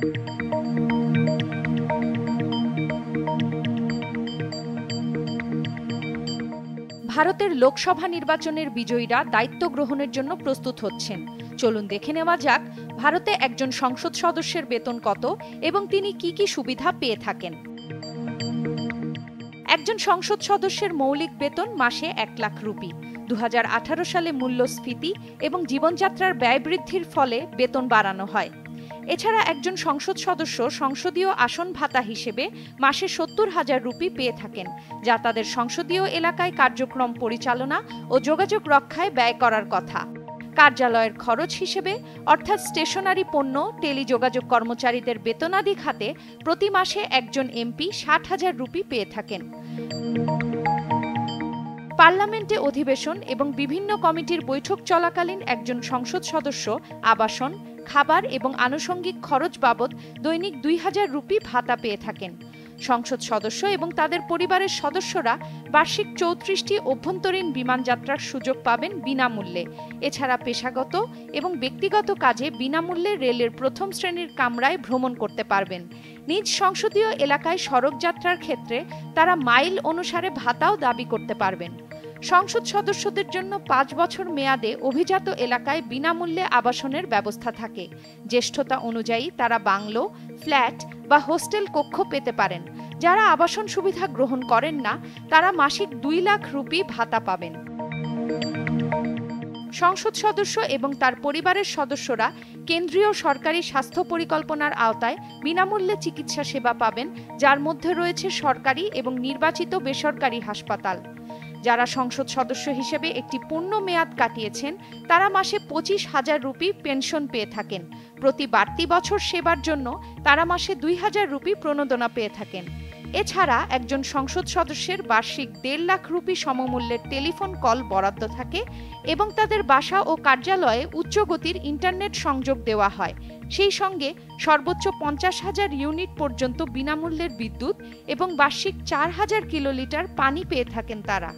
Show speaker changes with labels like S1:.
S1: ভারতের লোকসভা নির্বাচনের বিজয়ীরা দায়িত্ব গ্রহণের জন্য প্রস্তুত হচ্ছেন। চলুন দেখে নেওয়া যাক ভারতে একজন সংসদ সদস্যের বেতন কত এবং তিনি কি কি সুবিধা পেয়ে থাকেন। একজন সংসদ সদস্যের মৌলিক বেতন মাসে 1 লাখ রুপি। 2018 সালে মূল্যস্ফীতি এবং জীবনযাত্রার ব্যয় বৃদ্ধির ফলে বেতন বাড়ানো হয়। এছাড়া একজন সংসদ সদস্য সংসদীয় আসন ভাতা হিসেবে মাসে 70,000 রুপি পেয়ে থাকেন, যা তাদের সংসদীয় এলাকায় কার্যক্রম পরিচালনা ও যোগাযোগ রক্ষায় ব্যয় করার কথা। কার্যালয়ের খরচ হিসেবে অর্থাৎ স্টেশনারি পণ্য, টেলিযোগাযোগ কর্মচারীদের বেতনাদি খাতে প্রতি মাসে একজন এমপি 60,000 রুপি পেয়ে থাকেন। পার্লামেন্টে অধিবেশন এবং বিভিন্ন কমিটির বৈঠক চলাকালীন একজন সংসদ সদস্য আবাসন, খাবার এবং আনুষঙ্গিক খরচ বাবদ দৈনিক 2,000 রুপি ভাতা পেয়ে থাকেন। সংসদ সদস্য এবং তাদের পরিবারের সদস্যরা বার্ষিক 34টি অভ্যন্তরীণ বিমান যাত্রার সুযোগ পাবেন বিনামূল্যে। এছাড়া পেশাগত এবং ব্যক্তিগত কাজে বিনামূল্যে রেলের প্রথম শ্রেণীর কামরায় ভ্রমণ করতে পারবেন। নিজ সংসদীয় এলাকায় সড়ক যাত্রার ক্ষেত্রে তারা মাইল অনুসারে ভাতাও দাবি করতে পারবেন। সংসদ সদস্যদের জন্য 5 বছর মেয়াদে অভিজাত এলাকায় বিনামূল্যে আবাসনের ব্যবস্থা থাকে। জ্যেষ্ঠতা অনুযায়ী তারা বাংলো, ফ্ল্যাট বা হোস্টেল কক্ষ পেতে পারেন। যারা আবাসন সুবিধা গ্রহণ করেন না, তারা মাসিক 2 লাখ রুপি ভাতা পাবেন। সংসদ সদস্য এবং তার পরিবারের সদস্যরা কেন্দ্রীয় সরকারি স্বাস্থ্য পরিকল্পনার আওতায় বিনামূল্যে চিকিৎসা সেবা পাবেন, যার মধ্যে রয়েছে সরকারি এবং নির্বাচিত বেসরকারি হাসপাতাল। যারা সংসদ সদস্য হিসেবে একটি পূর্ণ মেয়াদ কাটিয়েছেন, তারা মাসে 25,000 রুপি পেনশন পেয়ে থাকেন। প্রতি বাড়তি বছর সেবার জন্য তারা মাসে 2,000 রুপি প্রণোদনা পেয়ে থাকেন। এছাড়া একজন সংসদ সদস্যের বার্ষিক 1.5 লাখ রুপি সমমূল্যের টেলিফোন কল বরাদ্দ থাকে এবং তাদের বাসা ও কার্যালয়ে উচ্চগতির ইন্টারনেট সংযোগ দেওয়া হয়। সেই সঙ্গে সর্বোচ্চ 50,000 ইউনিট পর্যন্ত বিনামূল্যের বিদ্যুৎ এবং বার্ষিক 4,000 কিলোলিটার পানি পেয়ে থাকেন তারা।